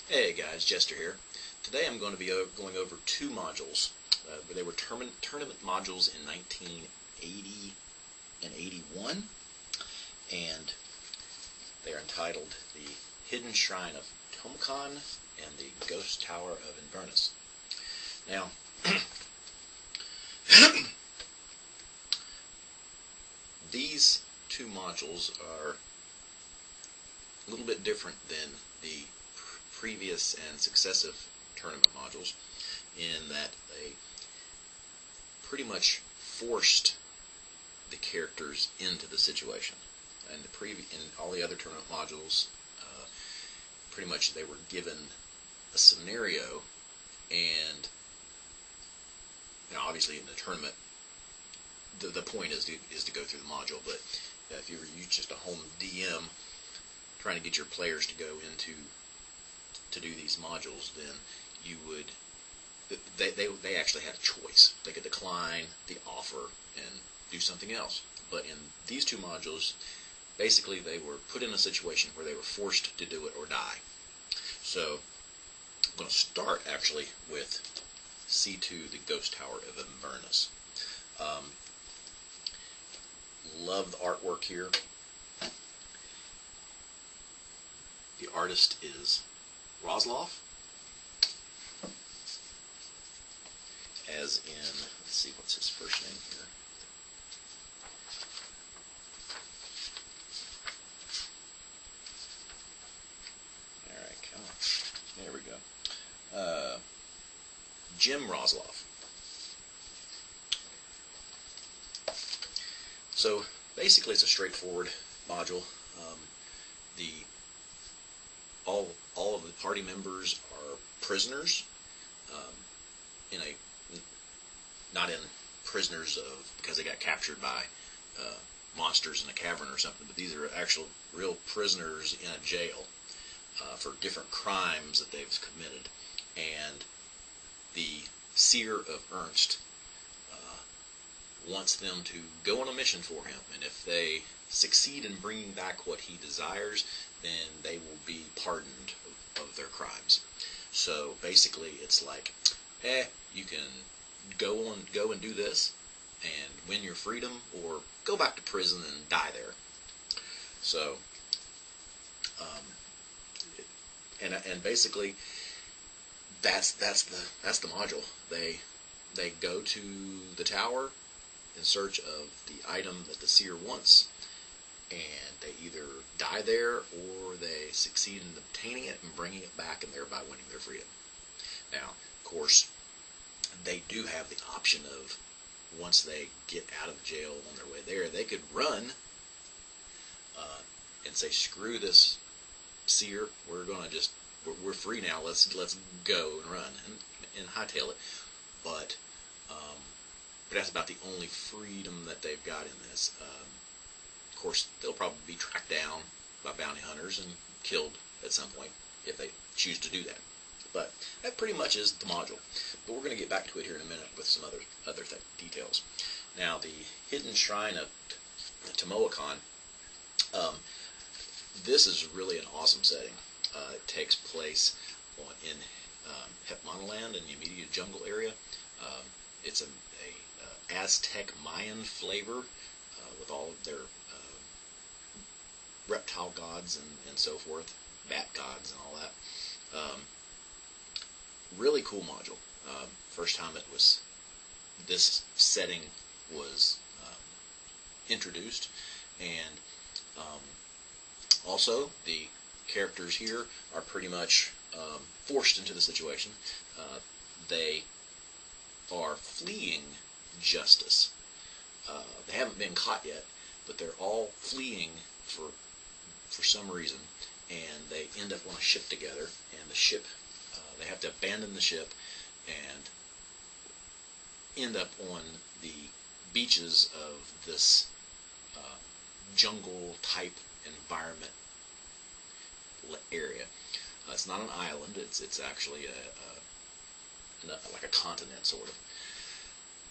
Hey guys, Jester here. Today I'm going to be going over two modules. They were tournament modules in 1980 and 81, and they are entitled The Hidden Shrine of Tamoachan and The Ghost Tower of Inverness. Now, these two modules are a little bit different than the previous and successive tournament modules in that they pretty much forced the characters into the situation. And in all the other tournament modules, pretty much they were given a scenario, and obviously in the tournament, the point is to go through the module. But if you were just a home DM trying to get your players to go into to do these modules, then you would they actually had a choice. They could decline the offer and do something else. But in these two modules, basically they were put in a situation where they were forced to do it or die. So I'm going to start actually with C2, the Ghost Tower of Inverness. Love the artwork here. The artist is Rosloff, as in, let's see, what's his first name here? Alright, come on. There we go. Jim Rosloff. So, basically it's a straightforward module. All of the party members are prisoners, not in prisoners because they got captured by monsters in a cavern or something, but these are actual real prisoners in a jail for different crimes that they've committed. And the seer of Ernst wants them to go on a mission for him, and if they succeed in bringing back what he desires, then they will be pardoned of their crimes. So basically it's like, you can go and do this and win your freedom, or go back to prison and die there. So and basically that's the module. They go to the tower in search of the item that the seer wants, and they either die there or they succeed in obtaining it and bringing it back, and thereby winning their freedom. Now, of course, they do have the option of, once they get out of jail on their way there, they could run and say, screw this seer, we're free now, let's go and run and hightail it. But that's about the only freedom that they've got in this. Of course, they'll probably be tracked down by bounty hunters and killed at some point if they choose to do that. But that pretty much is the module. But we're going to get back to it here in a minute with some other details. Now, the Hidden Shrine of Tamoachan. This is really an awesome setting. It takes place in Hepmanaland, in the immediate jungle area. It's a Aztec Mayan flavor with all of their reptile gods and so forth, bat gods and all that. Really cool module. First time this setting was introduced, and also the characters here are pretty much forced into the situation. They are fleeing justice. They haven't been caught yet, but they're all fleeing for some reason, and they end up on a ship together, and the ship, they have to abandon the ship and end up on the beaches of this jungle type environment area. It's not an island, it's actually like a continent, sort of.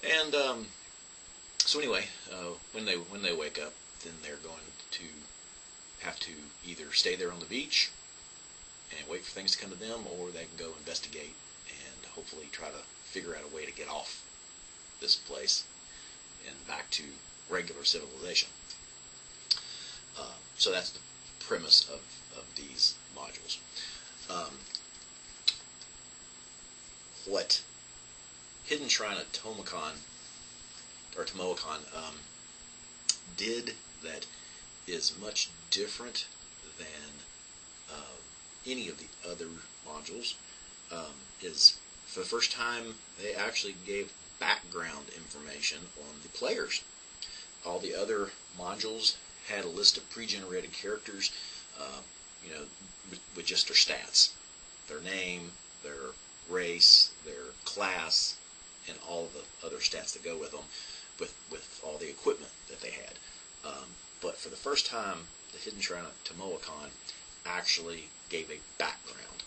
And so anyway, when they wake up, then they're going to have to either stay there on the beach and wait for things to come to them, or they can go investigate and hopefully try to figure out a way to get off this place and back to regular civilization. So that's the premise of these modules. What Hidden Shrine of Tamoachan did that is much different than any of the other modules is, for the first time, they actually gave background information on the players. All the other modules had a list of pre-generated characters, with just their stats, their name, their race, their class, and all the other stats that go with them, with all the equipment that they had. But for the first time, the Hidden Shrine of Tamoachan actually gave a background.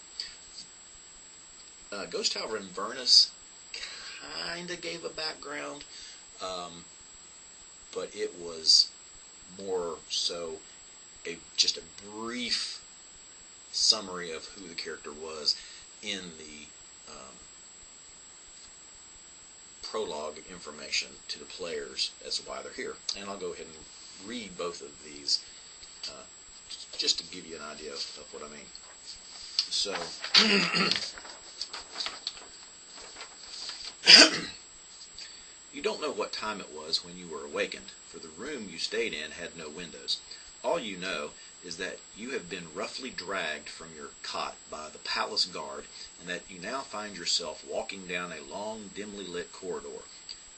Ghost Tower Inverness kind of gave a background, but it was more so just a brief summary of who the character was in the prologue information to the players as to why they're here. And I'll go ahead and read both of these just to give you an idea of what I mean. So, you don't know what time it was when you were awakened, for the room you stayed in had no windows. All you know is that you have been roughly dragged from your cot by the palace guard, and that you now find yourself walking down a long, dimly lit corridor.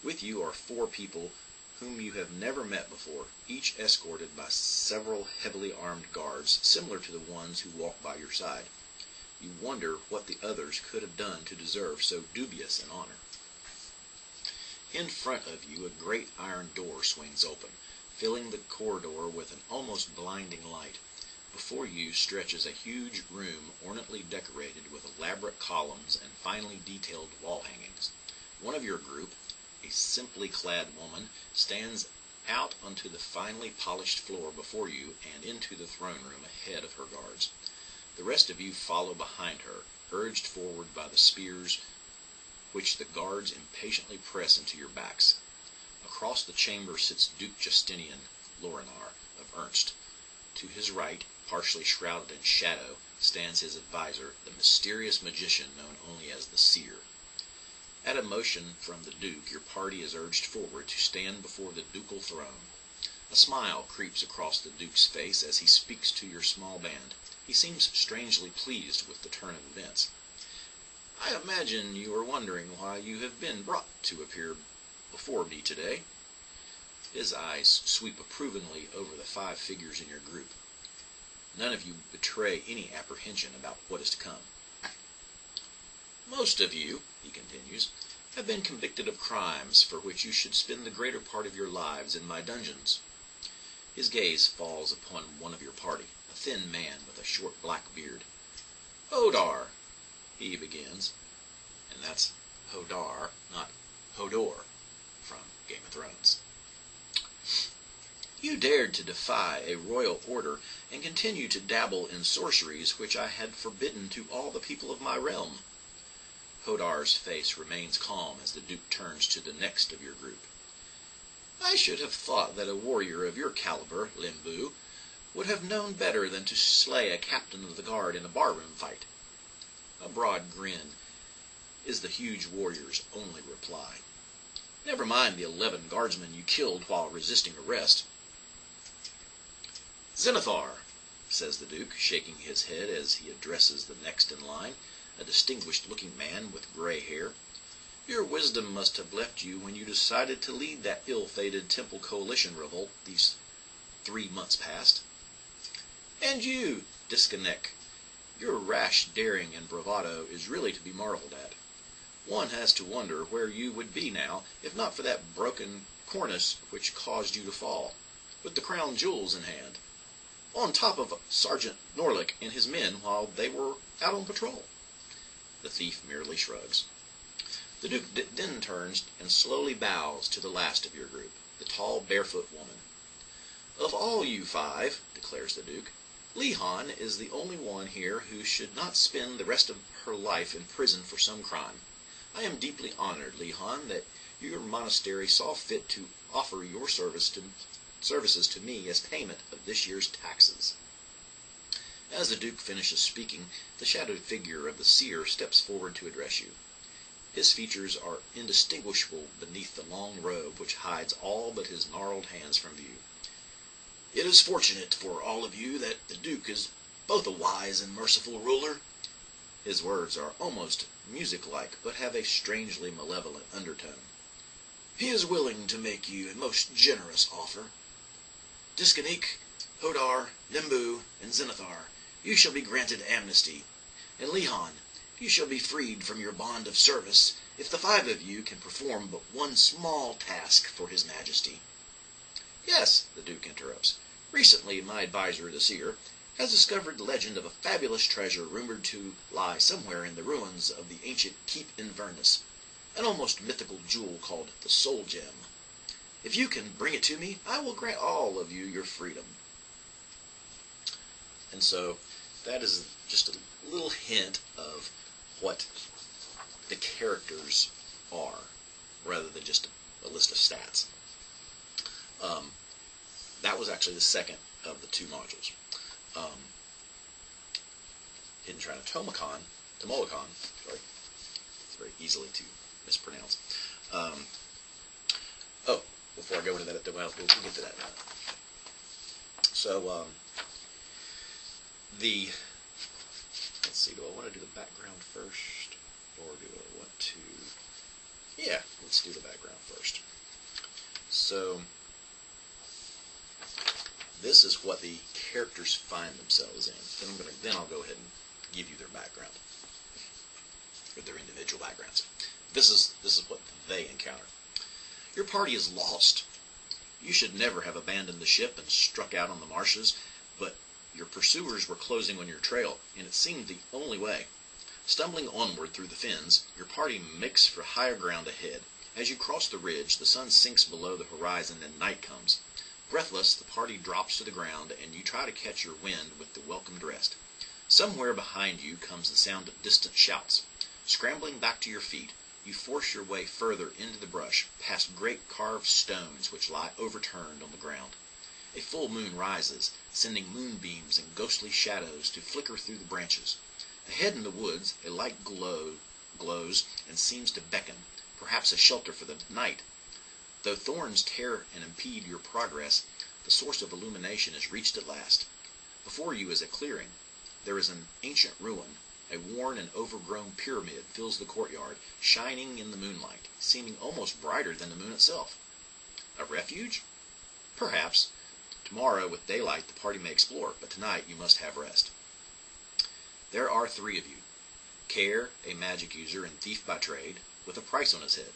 With you are 4 people whom you have never met before, each escorted by several heavily armed guards, similar to the ones who walk by your side. You wonder what the others could have done to deserve so dubious an honor. In front of you, a great iron door swings open, filling the corridor with an almost blinding light. Before you stretches a huge room ornately decorated with elaborate columns and finely detailed wall hangings. One of your group, a simply clad woman, stands out onto the finely polished floor before you and into the throne room ahead of her guards. The rest of you follow behind her, urged forward by the spears which the guards impatiently press into your backs. Across the chamber sits Duke Justinian Lorinar of Ernst. To his right, partially shrouded in shadow, stands his advisor, the mysterious magician known only as the Seer. At a motion from the Duke, your party is urged forward to stand before the ducal throne. A smile creeps across the Duke's face as he speaks to your small band. He seems strangely pleased with the turn of events. I imagine you are wondering why you have been brought to appear before me today. His eyes sweep approvingly over the 5 figures in your group. None of you betray any apprehension about what is to come. Most of you, he continues, have been convicted of crimes for which you should spend the greater part of your lives in my dungeons. His gaze falls upon one of your party, a thin man with a short black beard. Hodar, he begins, and that's Hodar, not Hodor, from Game of Thrones. You dared to defy a royal order and continue to dabble in sorceries which I had forbidden to all the people of my realm. Hodar's face remains calm as the Duke turns to the next of your group. I should have thought that a warrior of your caliber, Limbu, would have known better than to slay a captain of the guard in a barroom fight. A broad grin is the huge warrior's only reply. Never mind the 11 guardsmen you killed while resisting arrest. Zenithar, says the Duke, shaking his head as he addresses the next in line, a distinguished-looking man with gray hair. Your wisdom must have left you when you decided to lead that ill-fated Temple Coalition revolt these 3 months past. And you, Disconnect, your rash daring and bravado is really to be marveled at. One has to wonder where you would be now, if not for that broken cornice which caused you to fall, with the crown jewels in hand, on top of Sergeant Norlick and his men while they were out on patrol. The thief merely shrugs. The Duke then turns and slowly bows to the last of your group, the tall, barefoot woman. Of all you 5, declares the Duke, Lehon is the only one here who should not spend the rest of her life in prison for some crime. I am deeply honored, Lehon, that your monastery saw fit to offer your services to me as payment of this year's taxes." As the Duke finishes speaking, the shadowed figure of the seer steps forward to address you. His features are indistinguishable beneath the long robe which hides all but his gnarled hands from view. "It is fortunate for all of you that the Duke is both a wise and merciful ruler." His words are almost music-like, but have a strangely malevolent undertone. "He is willing to make you a most generous offer. Discanik, Hodar, Limbu, and Zenithar, you shall be granted amnesty, and Lehon, you shall be freed from your bond of service if the 5 of you can perform but one small task for his majesty." "Yes," the Duke interrupts. "Recently my advisor, the seer, has discovered the legend of a fabulous treasure rumored to lie somewhere in the ruins of the ancient Keep Inverness, an almost mythical jewel called the Soul Gem. If you can bring it to me, I will grant all of you your freedom." And so that is just a little hint of what the characters are, rather than just a list of stats. That was actually the second of the 2 modules. Hidden Shrine of Tamoachan, sorry, it's very easily to mispronounce. Before I go into that, we'll get to that now. So, let's see, do I want to do the background first, or do I want to, yeah, let's do the background first. So, this is what the characters find themselves in. Then I'll go ahead and give you their background, or their individual backgrounds. This is what they encounter. Your party is lost. You should never have abandoned the ship and struck out on the marshes, but your pursuers were closing on your trail, and it seemed the only way. Stumbling onward through the fens, your party makes for higher ground ahead. As you cross the ridge, the sun sinks below the horizon and night comes. Breathless, the party drops to the ground, and you try to catch your wind with the welcomed rest. Somewhere behind you comes the sound of distant shouts. Scrambling back to your feet, you force your way further into the brush, past great carved stones which lie overturned on the ground. A full moon rises, sending moonbeams and ghostly shadows to flicker through the branches. Ahead in the woods, a light glows and seems to beckon, perhaps a shelter for the night. Though thorns tear and impede your progress, the source of illumination is reached at last. Before you is a clearing. There is an ancient ruin. A worn and overgrown pyramid fills the courtyard, shining in the moonlight, seeming almost brighter than the moon itself. A refuge? Perhaps. Tomorrow, with daylight, the party may explore, but tonight you must have rest. There are 3 of you. Care, a magic user and thief by trade, with a price on his head.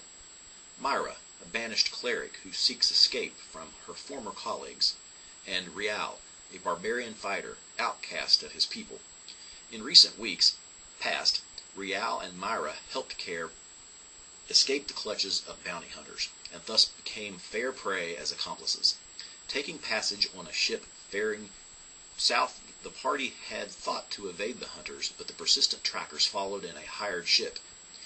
Myra, a banished cleric who seeks escape from her former colleagues. And Rial, a barbarian fighter, outcast of his people. In recent weeks past, Rial and Myra helped Care escape the clutches of bounty hunters, and thus became fair prey as accomplices. Taking passage on a ship faring south, the party had thought to evade the hunters, but the persistent trackers followed in a hired ship.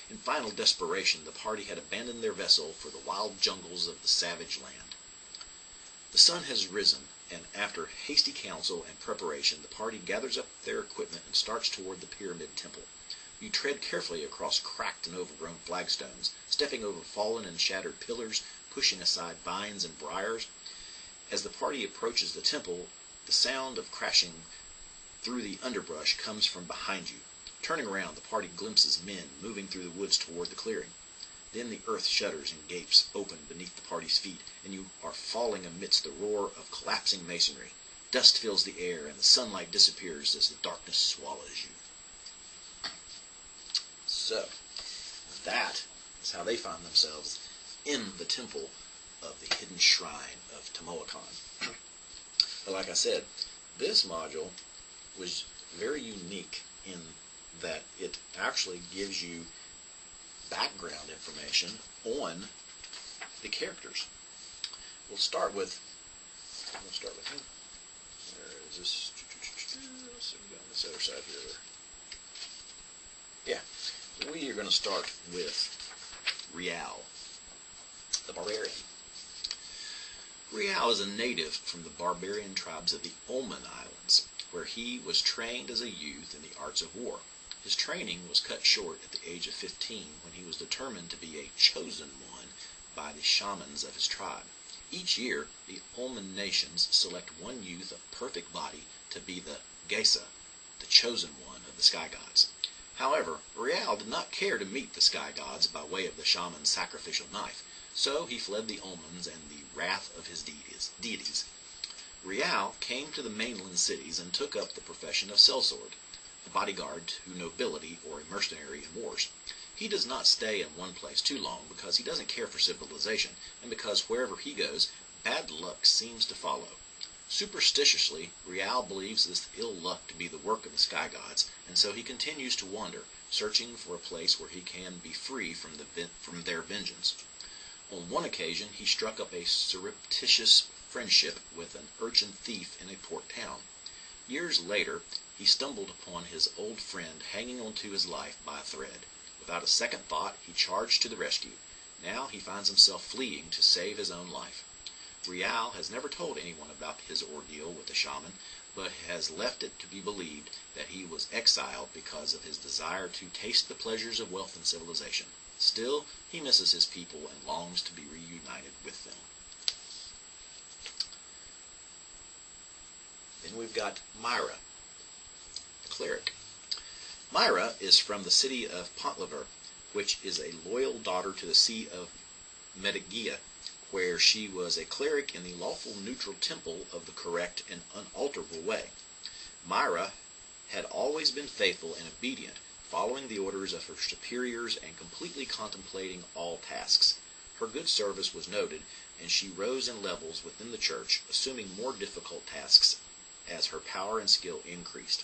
In final desperation, the party had abandoned their vessel for the wild jungles of the savage land. The sun has risen, and after hasty counsel and preparation, the party gathers up their equipment and starts toward the pyramid temple. You tread carefully across cracked and overgrown flagstones, stepping over fallen and shattered pillars, pushing aside vines and briars. As the party approaches the temple, the sound of crashing through the underbrush comes from behind you. Turning around, the party glimpses men moving through the woods toward the clearing. Then the earth shudders and gapes open beneath the party's feet, and you are falling amidst the roar of collapsing masonry. Dust fills the air, and the sunlight disappears as the darkness swallows you. So, that is how they find themselves in the temple of the hidden shrine of Tamoachan. But like I said, this module was very unique in that it actually gives you background information on the characters. We'll start with him. Where is this? So we go on this other side here. Yeah. We are going to start with Rial, the Barbarian. Rial is a native from the Barbarian tribes of the Oman Islands, where he was trained as a youth in the arts of war. His training was cut short at the age of 15 when he was determined to be a chosen one by the shamans of his tribe. Each year, the Oman nations select one youth of perfect body to be the Geisa, the chosen one of the sky gods. However, Rial did not care to meet the sky gods by way of the shaman's sacrificial knife, so he fled the omens and the wrath of his deities. Rial came to the mainland cities and took up the profession of sellsword, a bodyguard to nobility or a mercenary in wars. He does not stay in one place too long because he doesn't care for civilization, and because wherever he goes, bad luck seems to follow. Superstitiously, Rial believes this ill luck to be the work of the sky gods, and so he continues to wander, searching for a place where he can be free from their vengeance. On one occasion, he struck up a surreptitious friendship with an urchin thief in a port town. Years later, he stumbled upon his old friend hanging onto his life by a thread. Without a second thought, he charged to the rescue. Now he finds himself fleeing to save his own life. Rial has never told anyone about his ordeal with the shaman, but has left it to be believed that he was exiled because of his desire to taste the pleasures of wealth and civilization. Still, he misses his people and longs to be reunited with them. Then we've got Myra, the Cleric. Myra is from the city of Prologue, which is a loyal daughter to the see of Medagea, where she was a cleric in the lawful neutral temple of the correct and unalterable way. Myra had always been faithful and obedient, following the orders of her superiors and completely contemplating all tasks. Her good service was noted, and she rose in levels within the church, assuming more difficult tasks as her power and skill increased.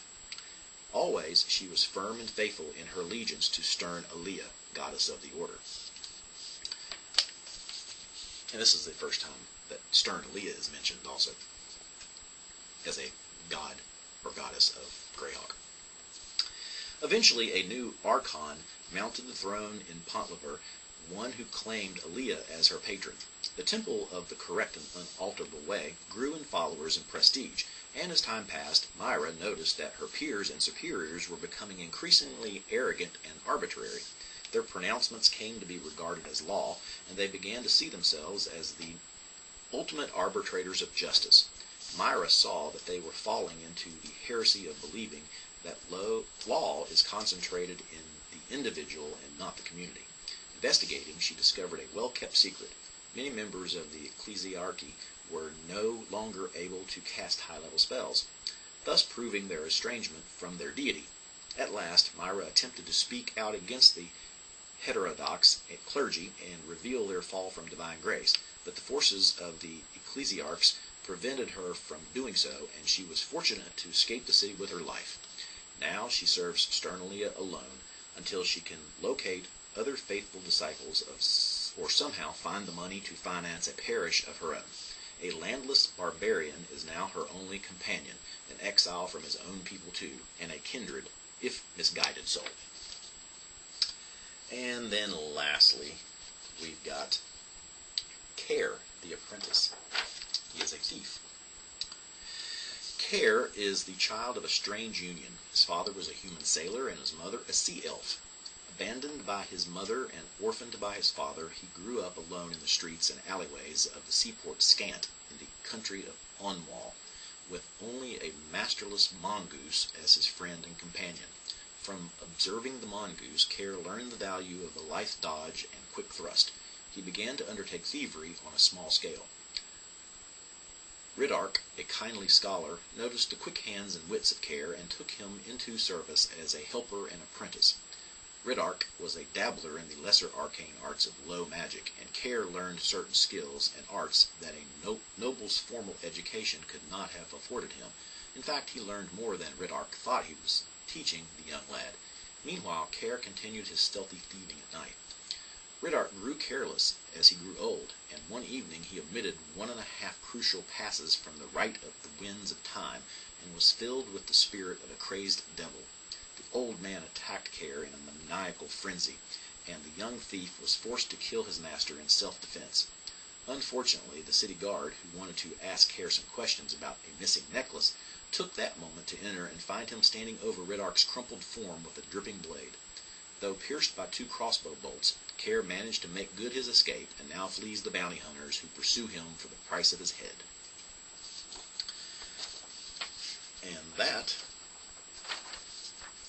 Always she was firm and faithful in her allegiance to stern Alea, goddess of the order. And this is the first time that stern Alea is mentioned also as a god or goddess of Greyhawk. Eventually, a new archon mounted the throne in Prologue, one who claimed Alea as her patron. The temple of the correct and unalterable way grew in followers and prestige, and as time passed, Myra noticed that her peers and superiors were becoming increasingly arrogant and arbitrary. Their pronouncements came to be regarded as law, and they began to see themselves as the ultimate arbitrators of justice. Myra saw that they were falling into the heresy of believing that law is concentrated in the individual and not the community. Investigating, she discovered a well-kept secret. Many members of the ecclesiarchy were no longer able to cast high-level spells, thus proving their estrangement from their deity. At last, Myra attempted to speak out against the heterodox clergy and reveal their fall from divine grace, but the forces of the ecclesiarchs prevented her from doing so, and she was fortunate to escape the city with her life. Now she serves sternly alone until she can locate other faithful disciples or somehow find the money to finance a parish of her own. A landless barbarian is now her only companion, an exile from his own people too, and a kindred, if misguided soul. And then lastly, we've got Care, the Apprentice. He is a thief. Care is the child of a strange union. His father was a human sailor and his mother a sea elf. Abandoned by his mother and orphaned by his father, he grew up alone in the streets and alleyways of the seaport Scant in the country of Onwall, with only a masterless mongoose as his friend and companion. From observing the mongoose, Care learned the value of the lithe dodge and quick thrust. He began to undertake thievery on a small scale. Ridark, a kindly scholar, noticed the quick hands and wits of Care and took him into service as a helper and apprentice. Ridark was a dabbler in the lesser arcane arts of low magic, and Care learned certain skills and arts that a noble's formal education could not have afforded him. In fact, he learned more than Ridark thought he was teaching the young lad. Meanwhile, Care continued his stealthy thieving at night. Ridark grew careless as he grew old, and one evening he omitted 1.5 crucial passes from the rite of the winds of time, and was filled with the spirit of a crazed devil. The old man attacked Care in a maniacal frenzy, and the young thief was forced to kill his master in self-defense. Unfortunately, the city guard, who wanted to ask Care some questions about a missing necklace, took that moment to enter and find him standing over Ridark's crumpled form with a dripping blade. Though pierced by 2 crossbow bolts, Care managed to make good his escape and now flees the bounty hunters who pursue him for the price of his head. And that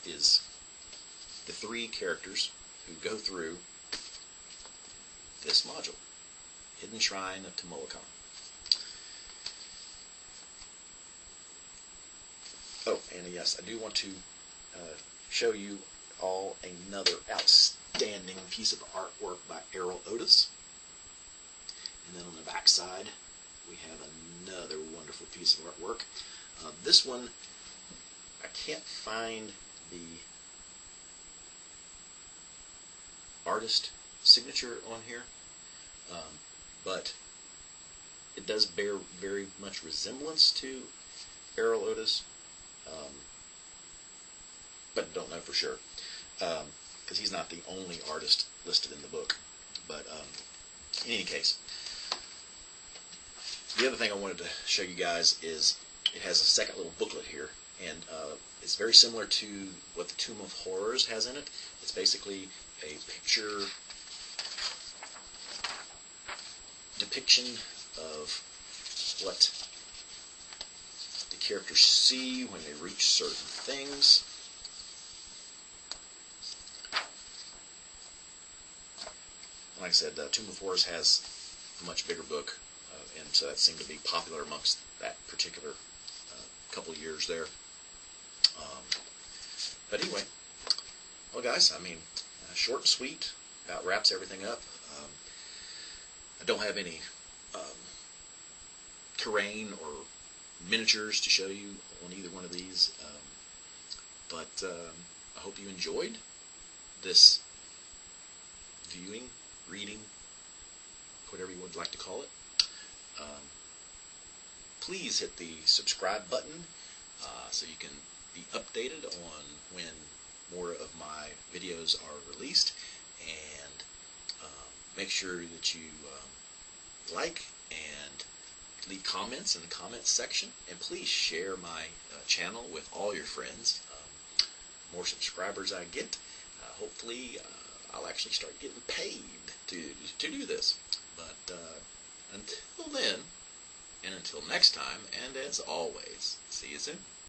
is the 3 characters who go through this module, Hidden Shrine of Tamoachan. Oh, and yes, I do want to show you all another outstanding piece of artwork by Errol Otis. And then on the back side, we have another wonderful piece of artwork. This one, I can't find the artist signature on here, but it does bear very much resemblance to Errol Otis, but don't know for sure, because he's not the only artist listed in the book. But in any case, the other thing I wanted to show you guys is it has a second little booklet here, and it's very similar to what the Tomb of Horrors has in it. It's basically a picture depiction of what the characters see when they reach certain things. Like I said, Tomb of Horrors has a much bigger book, and so that seemed to be popular amongst that particular couple of years there. But anyway, well guys, I mean, short and sweet, about wraps everything up. I don't have any terrain or miniatures to show you on either one of these, but I hope you enjoyed this viewing, reading, whatever you would like to call it. Please hit the subscribe button so you can be updated on when more of my videos are released, and make sure that you like and leave comments in the comments section, and please share my channel with all your friends. The more subscribers I get, hopefully I'll actually start getting paid to do this. But until then, and until next time, and as always, see you soon.